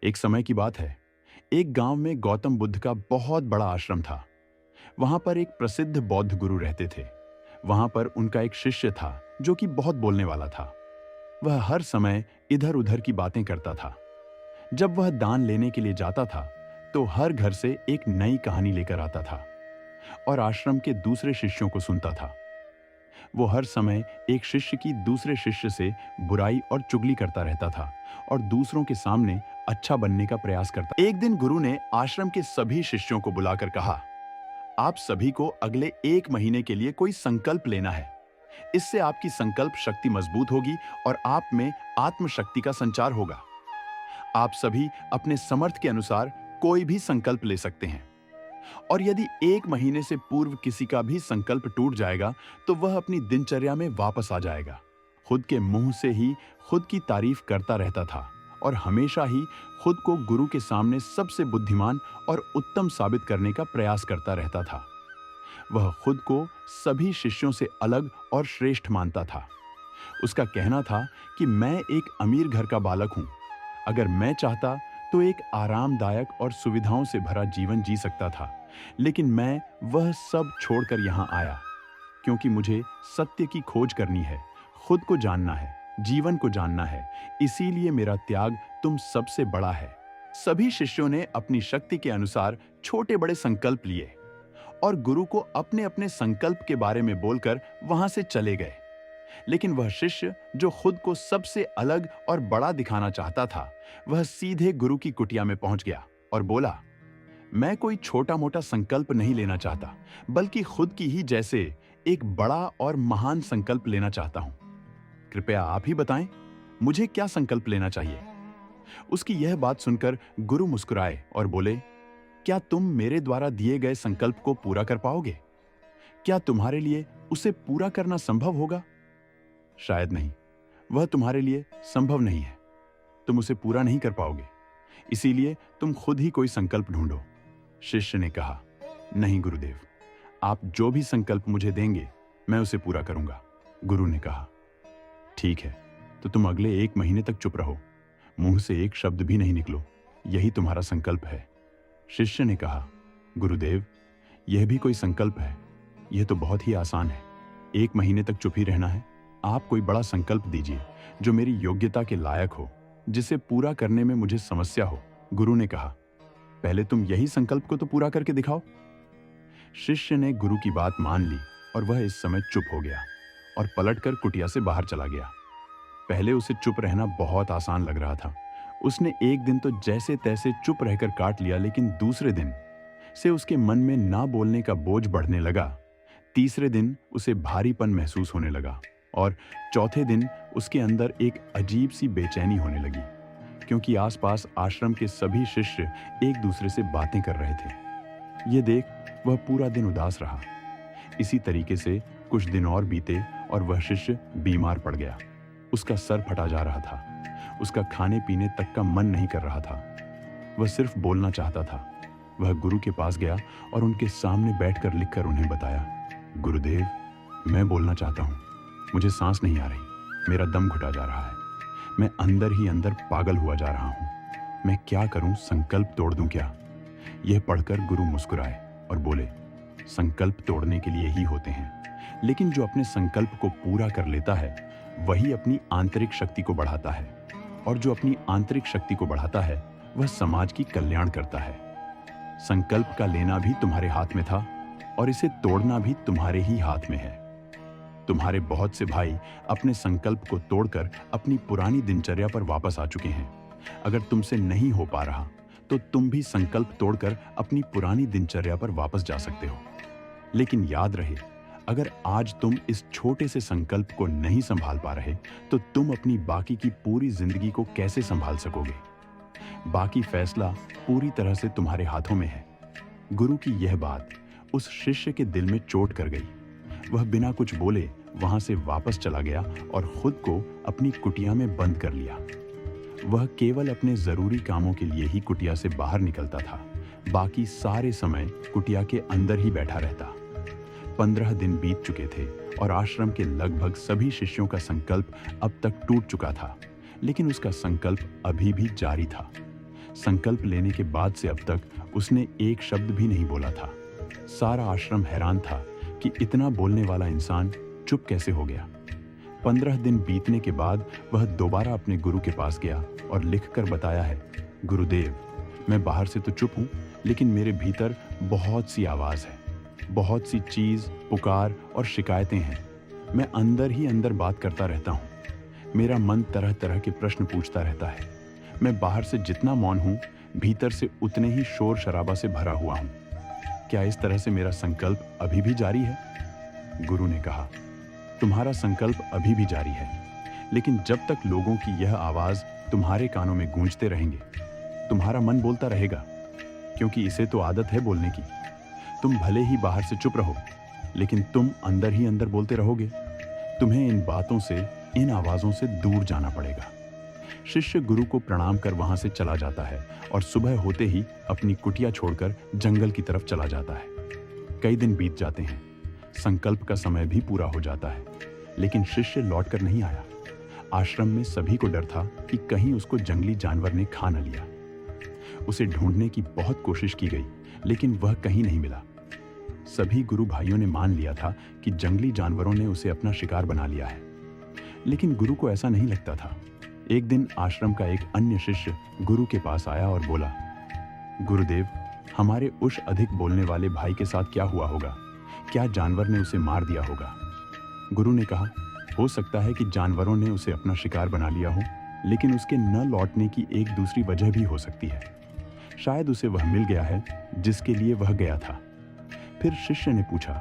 एक समय की बात है। एक गांव में गौतम बुद्ध का बहुत बड़ा आश्रम था। वहां पर एक प्रसिद्ध बौद्ध गुरु रहते थे। वहां पर उनका एक शिष्य था जो कि बहुत बोलने वाला था। वह हर समय इधर उधर की बातें करता था। जब वह दान लेने के लिए जाता था तो हर घर से एक नई कहानी लेकर आता था और आश्रम के दूसरे शिष्यों को सुनता था। वो हर समय एक शिष्य की दूसरे शिष्य से बुराई और चुगली करता रहता था और दूसरों के सामने अच्छा बनने का प्रयास करता। एक दिन गुरु ने आश्रम के सभी शिष्यों को बुलाकर कहा, आप सभी को अगले 1 महीने के लिए कोई संकल्प लेना है। इससे आपकी संकल्प शक्ति मजबूत होगी और आप में आत्मशक्ति का संचार होगा। आप सभी अपने समर्थ के अनुसार कोई भी संकल्प ले सकते हैं और यदि 1 महीने से पूर्व किसी का भी संकल्प टूट जाएगा तो वह अपनी दिनचर्या में वापस आ जाएगा। खुद के मुंह से ही खुद की तारीफ करता रहता था और हमेशा ही खुद को गुरु के सामने सबसे बुद्धिमान और उत्तम साबित करने का प्रयास करता रहता था। वह खुद को सभी शिष्यों से अलग और श्रेष्ठ मानता था। उसका कहना था कि मैं एक अमीर घर का बालक हूं। अगर मैं चाहता तो एक आरामदायक और सुविधाओं से भरा जीवन जी सकता था, लेकिन मैं वह सब छोड़कर यहां आया क्योंकि मुझे सत्य की खोज करनी है, खुद को जानना है, जीवन को जानना है। इसीलिए मेरा त्याग तुम सबसे बड़ा है। सभी शिष्यों ने अपनी शक्ति के अनुसार छोटे बड़े संकल्प लिए और गुरु को अपने अपने संकल्प के बारे में बोलकर वहां से चले गए। लेकिन वह शिष्य जो खुद को सबसे अलग और बड़ा दिखाना चाहता था, वह सीधे गुरु की कुटिया में पहुंच गया और बोला, मैं कोई छोटा मोटा संकल्प नहीं लेना चाहता, बल्कि खुद की ही जैसे एक बड़ा और महान संकल्प लेना चाहता हूं। कृपया आप ही बताएं, मुझे क्या संकल्प लेना चाहिए। उसकी यह बात सुनकर गुरु मुस्कुराए और बोले, क्या तुम मेरे द्वारा दिए गए संकल्प को पूरा कर पाओगे? क्या तुम्हारे लिए उसे पूरा करना संभव होगा? शायद नहीं, वह तुम्हारे लिए संभव नहीं है। तुम उसे पूरा नहीं कर पाओगे, इसीलिए तुम खुद ही कोई संकल्प ढूंढो। शिष्य ने कहा, नहीं गुरुदेव, आप जो भी संकल्प मुझे देंगे मैं उसे पूरा करूंगा। गुरु ने कहा, ठीक है, तो तुम अगले 1 महीने तक चुप रहो, मुंह से एक शब्द भी नहीं निकलो, यही तुम्हारा संकल्प है। शिष्य ने कहा, गुरुदेव, यह भी कोई संकल्प है? यह तो बहुत ही आसान है। 1 महीने तक चुप ही रहना है। आप कोई बड़ा संकल्प दीजिए जो मेरी योग्यता के लायक हो, जिसे पूरा करने में मुझे समस्या हो। गुरु ने कहा, पहले तुम यही संकल्प को तो पूरा करके दिखाओ। शिष्य ने गुरु की बात मान ली और वह इस समय चुप हो गया और पलटकर कुटिया से बाहर चला गया। पहले उसे चुप रहना बहुत आसान लग रहा था। उसने एक दिन तो जैसे तैसे चुप रहकर काट लिया, लेकिन दूसरे दिन से उसके मन में ना बोलने का बोझ बढ़ने लगा। तीसरे दिन उसे भारीपन महसूस होने लगा और चौथे दिन उसके अंदर एक अजीब सी बेचैनी होने लगी, क्योंकि आसपास आश्रम के सभी शिष्य एक दूसरे से बातें कर रहे थे। ये देख वह पूरा दिन उदास रहा। इसी तरीके से कुछ दिन और बीते और वह शिष्य बीमार पड़ गया। उसका सर फटा जा रहा था। उसका खाने पीने तक का मन नहीं कर रहा था। वह सिर्फ बोलना चाहता था। वह गुरु के पास गया और उनके सामने बैठकर लिखकर उन्हें बताया, गुरुदेव, मैं बोलना चाहता हूँ, मुझे सांस नहीं आ रही, मेरा दम घुटा जा रहा है, मैं अंदर ही अंदर पागल हुआ जा रहा हूँ, मैं क्या करूं, संकल्प तोड़ दूं क्या? यह पढ़कर गुरु मुस्कुराए और बोले, संकल्प तोड़ने के लिए ही होते हैं, लेकिन जो अपने संकल्प को पूरा कर लेता है वही अपनी आंतरिक शक्ति को बढ़ाता है, और जो अपनी आंतरिक शक्ति को बढ़ाता है वह समाज की कल्याण करता है। संकल्प का लेना भी तुम्हारे हाथ में था और इसे तोड़ना भी तुम्हारे ही हाथ में है। तुम्हारे बहुत से भाई अपने संकल्प को तोड़कर अपनी पुरानी दिनचर्या पर वापस आ चुके हैं। अगर तुमसे नहीं हो पा रहा तो तुम भी संकल्प तोड़कर अपनी पुरानी दिनचर्या पर वापस जा सकते हो। लेकिन याद रहे, अगर आज तुम इस छोटे से संकल्प को नहीं संभाल पा रहे तो तुम अपनी बाकी की पूरी जिंदगी को कैसे संभाल सकोगे? बाकी फैसला पूरी तरह से तुम्हारे हाथों में है। गुरु की यह बात उस शिष्य के दिल में चोट कर गई। वह बिना कुछ बोले वहां से वापस चला गया और खुद को अपनी कुटिया में बंद कर लिया। वह केवल अपने जरूरी कामों के लिए ही कुटिया से बाहर निकलता था। बाकी सारे समय कुटिया के अंदर ही बैठा रहता। 15 दिन बीत चुके थे और आश्रम के लगभग सभी शिष्यों का संकल्प अब तक टूट चुका था, लेकिन उसका संकल्प अभी भी जारी था। संकल्प लेने के बाद से अब तक उसने एक शब्द भी नहीं बोला था। सारा आश्रम हैरान था कि इतना बोलने वाला इंसान चुप कैसे हो गया। 15 दिन बीतने के बाद वह दोबारा अपने गुरु के पास गया और लिखकर बताया है, गुरुदेव, मैं बाहर से तो चुप हूँ, लेकिन मेरे भीतर बहुत सी आवाज़ है, बहुत सी चीज़, पुकार और शिकायतें हैं। मैं अंदर ही अंदर बात करता रहता हूँ। मेरा मन तरह तरह के प्रश्न पूछता रहता है। मैं बाहर से जितना मौन हूँ, भीतर से उतने ही शोर शराबा से भरा हुआ हूँ। क्या इस तरह से मेरा संकल्प अभी भी जारी है? गुरु ने कहा, तुम्हारा संकल्प अभी भी जारी है, लेकिन जब तक लोगों की यह आवाज़ तुम्हारे कानों में गूंजते रहेंगे, तुम्हारा मन बोलता रहेगा, क्योंकि इसे तो आदत है बोलने की। तुम भले ही बाहर से चुप रहो, लेकिन तुम अंदर ही अंदर बोलते रहोगे। तुम्हें इन बातों से, इन आवाज़ों से दूर जाना पड़ेगा। शिष्य गुरु को प्रणाम कर वहां से चला जाता है और सुबह होते ही अपनी कुटिया छोड़कर जंगल की तरफ चला जाता है। कई दिन बीत जाते हैं, संकल्प का समय भी पूरा हो जाता है, लेकिन शिष्य लौटकर नहीं आया। आश्रम में सभी को डर था कि कहीं उसको जंगली जानवर ने खा न लिया। उसे ढूंढने की बहुत कोशिश की गई, लेकिन वह कहीं नहीं मिला। सभी गुरु भाइयों ने मान लिया था कि जंगली जानवरों ने उसे अपना शिकार बना लिया है, लेकिन गुरु को ऐसा नहीं लगता था। एक दिन आश्रम का एक अन्य शिष्य गुरु के पास आया और बोला, गुरुदेव, हमारे उस अधिक बोलने वाले भाई के साथ क्या हुआ होगा? क्या जानवर ने उसे मार दिया होगा? गुरु ने कहा, हो सकता है कि जानवरों ने उसे अपना शिकार बना लिया हो, लेकिन उसके न लौटने की एक दूसरी वजह भी हो सकती है। शायद उसे वह मिल गया है जिसके लिए वह गया था। फिर शिष्य ने पूछा,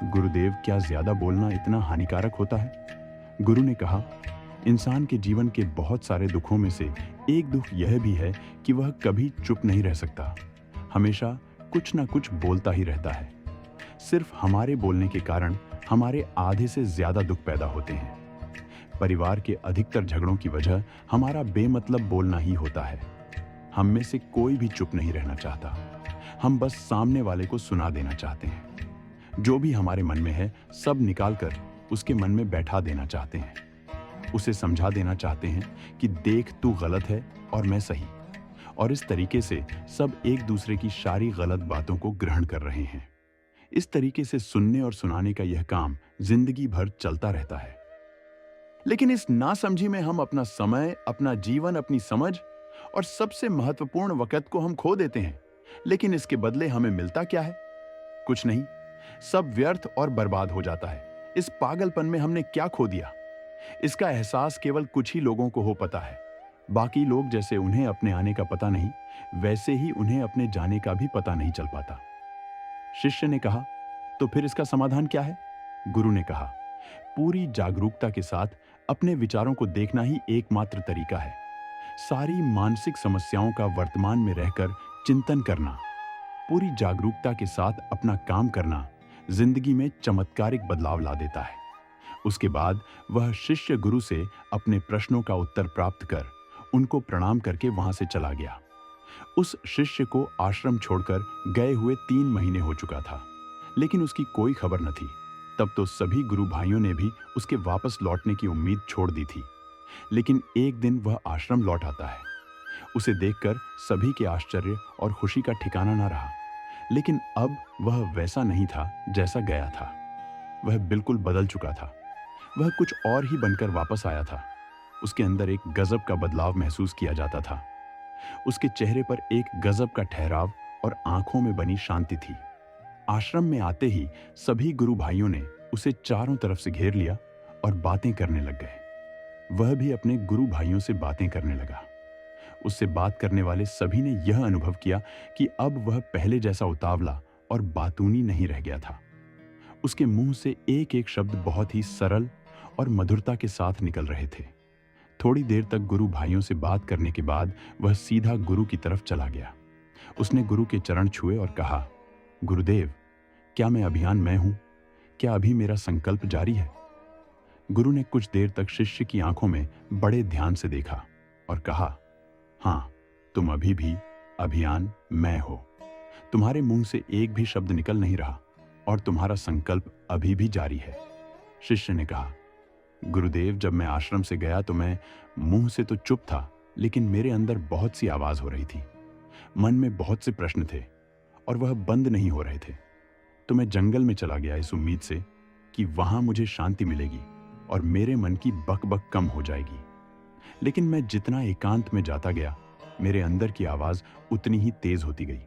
गुरुदेव, क्या ज्यादा बोलना इतना हानिकारक होता है? गुरु ने कहा, इंसान के जीवन के बहुत सारे दुखों में से एक दुख यह भी है कि वह कभी चुप नहीं रह सकता, हमेशा कुछ ना कुछ बोलता ही रहता है। सिर्फ हमारे बोलने के कारण हमारे आधे से ज्यादा दुख पैदा होते हैं। परिवार के अधिकतर झगड़ों की वजह हमारा बेमतलब बोलना ही होता है। हम में से कोई भी चुप नहीं रहना चाहता, हम बस सामने वाले को सुना देना चाहते हैं। जो भी हमारे मन में है सब निकालकर उसके मन में बैठा देना चाहते हैं। उसे समझा देना चाहते हैं कि देख, तू गलत है और मैं सही। और इस तरीके से सब एक दूसरे की सारी गलत बातों को ग्रहण कर रहे हैं। इस तरीके से सुनने और सुनाने का यह काम जिंदगी भर चलता रहता है। लेकिन इस नासमझी में हम अपना समय, अपना जीवन, अपनी समझ और सबसे महत्वपूर्ण वक़्त को हम खो देते हैं। लेकिन इसके बदले हमें मिलता क्या है? कुछ नहीं, सब व्यर्थ और बर्बाद हो जाता है। इस पागलपन में हमने क्या खो दिया? इसका एहसास केवल कुछ ही लोगों को हो पता है। बाकी लोग जैसे उन्हें अपने आने का पता नहीं, वैसे ही उन्हें अपने जाने का भी पता नहीं चल पाता। शिष्य ने कहा, तो फिर इसका समाधान क्या है? गुरु ने कहा, पूरी जागरूकता के साथ अपने विचारों को देखना ही एकमात्र तरीका है। सारी मानसिक समस्याओं का वर्तमान में रहकर चिंतन करना, पूरी जागरूकता के साथ अपना काम करना जिंदगी में चमत्कारिक बदलाव ला देता है। उसके बाद वह शिष्य गुरु से अपने प्रश्नों का उत्तर प्राप्त कर उनको प्रणाम करके वहां से चला गया। उस शिष्य को आश्रम छोड़कर गए हुए 3 महीने हो चुका था, लेकिन उसकी कोई खबर न थी। तब तो सभी गुरु भाइयों ने भी उसके वापस लौटने की उम्मीद छोड़ दी थी। लेकिन एक दिन वह आश्रम लौट आता है। उसे देखकर सभी के आश्चर्य और खुशी का ठिकाना न रहा। लेकिन अब वह वैसा नहीं था जैसा गया था। वह बिल्कुल बदल चुका था। वह कुछ और ही बनकर वापस आया था। उसके अंदर एक गजब का बदलाव महसूस किया जाता था। उसके चेहरे पर एक गजब का ठहराव और आंखों में बनी शांति थी। आश्रम में आते ही सभी गुरु भाइयों ने उसे चारों तरफ से घेर लिया और बातें करने लग गए। वह भी अपने गुरु भाइयों से बातें करने लगा। उससे बात करने वाले सभी ने यह अनुभव किया कि अब वह पहले जैसा उतावला और बातूनी नहीं रह गया था। उसके मुंह से एक एक शब्द बहुत ही सरल और मधुरता के साथ निकल रहे थे। थोड़ी देर तक गुरु भाइयों से बात करने के बाद वह सीधा गुरु की तरफ चला गया। उसने गुरु के चरण छुए और कहा, गुरुदेव, क्या मैं अभियान में हूं? क्या अभी मेरा संकल्प जारी है? गुरु ने कुछ देर तक शिष्य की आंखों में बड़े ध्यान से देखा और कहा, हाँ, तुम अभी भी अभियान में हो। तुम्हारे मुंह से एक भी शब्द निकल नहीं रहा और तुम्हारा संकल्प अभी भी जारी है। शिष्य ने कहा, गुरुदेव, जब मैं आश्रम से गया तो मैं मुंह से तो चुप था, लेकिन मेरे अंदर बहुत सी आवाज हो रही थी। मन में बहुत से प्रश्न थे और वह बंद नहीं हो रहे थे। तो मैं जंगल में चला गया इस उम्मीद से कि वहां मुझे शांति मिलेगी और मेरे मन की बकबक कम हो जाएगी। लेकिन मैं जितना एकांत में जाता गया, मेरे अंदर की आवाज उतनी ही तेज होती गई।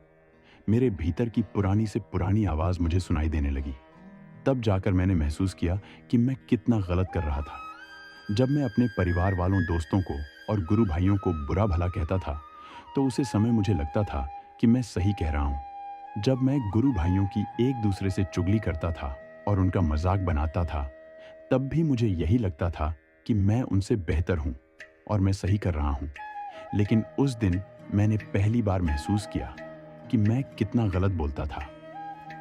मेरे भीतर की पुरानी से पुरानी आवाज मुझे सुनाई देने लगी। तब जाकर मैंने महसूस किया कि मैं कितना गलत कर रहा था। जब मैं अपने परिवार वालों, दोस्तों को और गुरु भाइयों को बुरा भला कहता था, तो उसी समय मुझे लगता था कि मैं सही कह रहा हूं। जब मैं गुरु भाइयों की एक दूसरे से चुगली करता था और उनका मजाक बनाता था, तब भी मुझे यही लगता था कि मैं उनसे बेहतर हूं और मैं सही कर रहा हूं। लेकिन उस दिन मैंने पहली बार महसूस किया कि मैं कितना गलत बोलता था।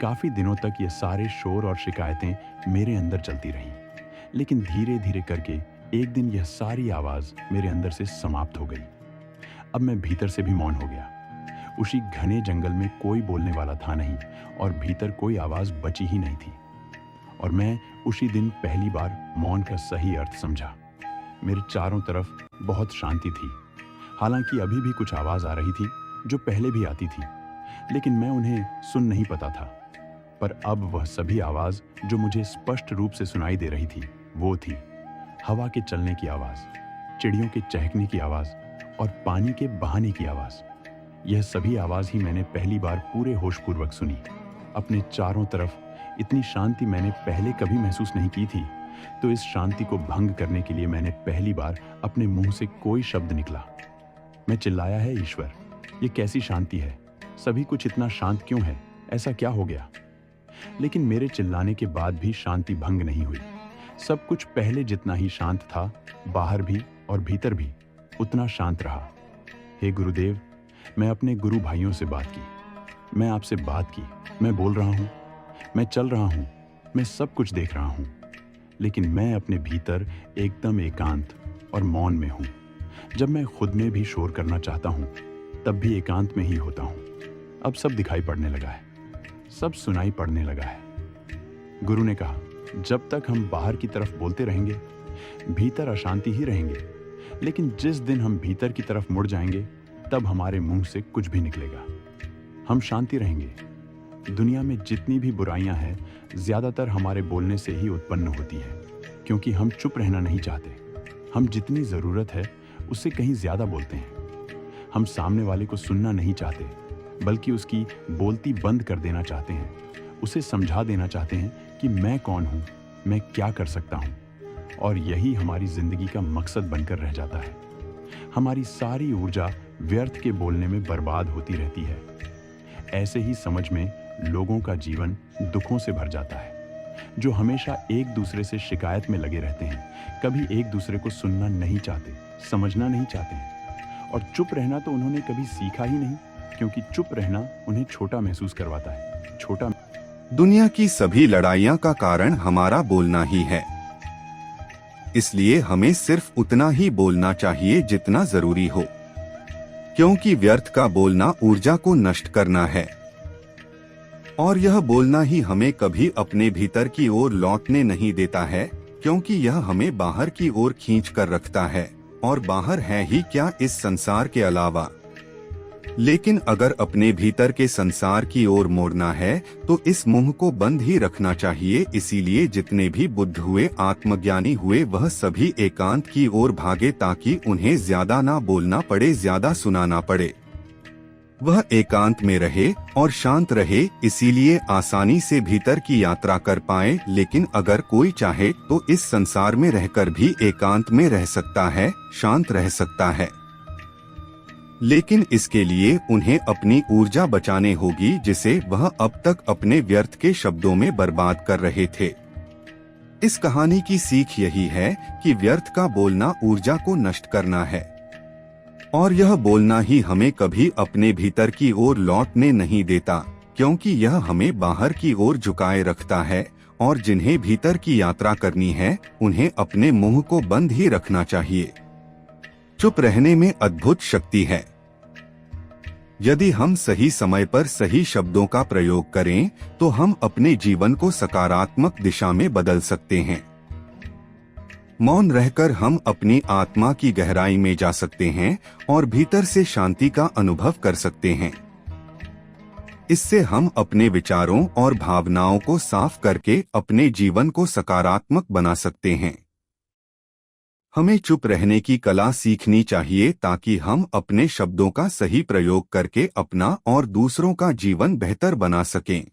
काफी दिनों तक ये सारे शोर और शिकायतें मेरे अंदर चलती रहीं, लेकिन धीरे धीरे करके एक दिन यह सारी आवाज मेरे अंदर से समाप्त हो गई। अब मैं भीतर से भी मौन हो गया। उसी घने जंगल में कोई बोलने वाला था नहीं और भीतर कोई आवाज बची ही नहीं थी। और मैं उसी दिन पहली बार मौन का सही अर्थ समझा। मेरे चारों तरफ बहुत शांति थी। हालांकि अभी भी कुछ आवाज आ रही थी जो पहले भी आती थी, लेकिन मैं उन्हें सुन नहीं पाता था। पर अब वह सभी आवाज जो मुझे स्पष्ट रूप से सुनाई दे रही थी, वो थी हवा के चलने की आवाज, चिड़ियों के चहकने की आवाज और पानी के बहाने की आवाज। यह सभी आवाज ही मैंने पहली बार पूरे होशपूर्वक सुनी। अपने चारों तरफ इतनी शांति मैंने पहले कभी महसूस नहीं की थी। तो इस शांति को भंग करने के लिए मैंने पहली बार अपने मुंह से कोई शब्द निकला। मैं चिल्लाया, है ईश्वर, ये कैसी शांति है? सभी कुछ इतना शांत क्यों है? ऐसा क्या हो गया? लेकिन मेरे चिल्लाने के बाद भी शांति भंग नहीं हुई। सब कुछ पहले जितना ही शांत था, बाहर भी और भीतर भी उतना शांत रहा। हे गुरुदेव, मैं अपने गुरु भाइयों से बात की, मैं आपसे बात की, मैं बोल रहा हूं, मैं चल रहा हूं, मैं सब कुछ देख रहा हूं, लेकिन मैं अपने भीतर एकदम एकांत और मौन में हूं। जब मैं खुद में भी शोर करना चाहता हूं, तब भी एकांत में ही होता हूं। अब सब दिखाई पड़ने लगा है, सब सुनाई पड़ने लगा है। गुरु ने कहा, जब तक हम बाहर की तरफ बोलते रहेंगे, भीतर अशांति ही रहेंगे। लेकिन जिस दिन हम भीतर की तरफ मुड़ जाएंगे, तब हमारे मुंह से कुछ भी निकलेगा। हम शांति रहेंगे। दुनिया में जितनी भी बुराइयां हैं, ज्यादातर हमारे बोलने से ही उत्पन्न होती है, क्योंकि हम चुप रहना नहीं चाहते। हम जितनी जरूरत है उससे कहीं ज्यादा बोलते हैं। हम सामने वाले को सुनना नहीं चाहते, बल्कि उसकी बोलती बंद कर देना चाहते हैं। उसे समझा देना चाहते हैं कि मैं कौन हूं, मैं क्या कर सकता हूं। और यही हमारी जिंदगी का मकसद बनकर रह जाता है। हमारी सारी ऊर्जा व्यर्थ के बोलने में बर्बाद होती रहती है। ऐसे ही समझ में लोगों का जीवन दुखों से भर जाता है, जो हमेशा एक दूसरे से शिकायत में लगे रहते हैं, कभी एक दूसरे को सुनना नहीं चाहते, समझना नहीं चाहते हैं। और चुप रहना तो उन्होंने कभी सीखा ही नहीं, क्योंकि चुप रहना उन्हें छोटा महसूस करवाता है। छोटा। दुनिया की सभी लड़ाइयां का कारण हमारा बोलना ही है। इसलिए हमें सिर्फ उतना ही बोलना चाहिए जितना जरूरी हो, क्योंकि व्यर्थ का बोलना ऊर्जा को नष्ट करना है। और यह बोलना ही हमें कभी अपने भीतर की ओर लौटने नहीं देता है, क्योंकि यह हमें बाहर की ओर खींच कर रखता है। और बाहर है ही क्या इस संसार के अलावा। लेकिन अगर अपने भीतर के संसार की ओर मोड़ना है, तो इस मुंह को बंद ही रखना चाहिए। इसीलिए जितने भी बुद्ध हुए, आत्मज्ञानी हुए, वह सभी एकांत की ओर भागे, ताकि उन्हें ज्यादा ना बोलना पड़े, ज्यादा सुनाना पड़े। वह एकांत में रहे और शांत रहे, इसीलिए आसानी से भीतर की यात्रा कर पाए। लेकिन अगर कोई चाहे तो इस संसार में रहकर भी एकांत में रह सकता है, शांत रह सकता है। लेकिन इसके लिए उन्हें अपनी ऊर्जा बचाने होगी, जिसे वह अब तक अपने व्यर्थ के शब्दों में बर्बाद कर रहे थे। इस कहानी की सीख यही है कि व्यर्थ का बोलना ऊर्जा को नष्ट करना है, और यह बोलना ही हमें कभी अपने भीतर की ओर लौटने नहीं देता, क्योंकि यह हमें बाहर की ओर झुकाए रखता है। और जिन्हें भीतर की यात्रा करनी है, उन्हें अपने मुंह को बंद ही रखना चाहिए। चुप रहने में अद्भुत शक्ति है। यदि हम सही समय पर सही शब्दों का प्रयोग करें, तो हम अपने जीवन को सकारात्मक दिशा में बदल सकते हैं। मौन रहकर हम अपनी आत्मा की गहराई में जा सकते हैं और भीतर से शांति का अनुभव कर सकते हैं। इससे हम अपने विचारों और भावनाओं को साफ करके अपने जीवन को सकारात्मक बना सकते हैं। हमें चुप रहने की कला सीखनी चाहिए ताकि हम अपने शब्दों का सही प्रयोग करके अपना और दूसरों का जीवन बेहतर बना सकें।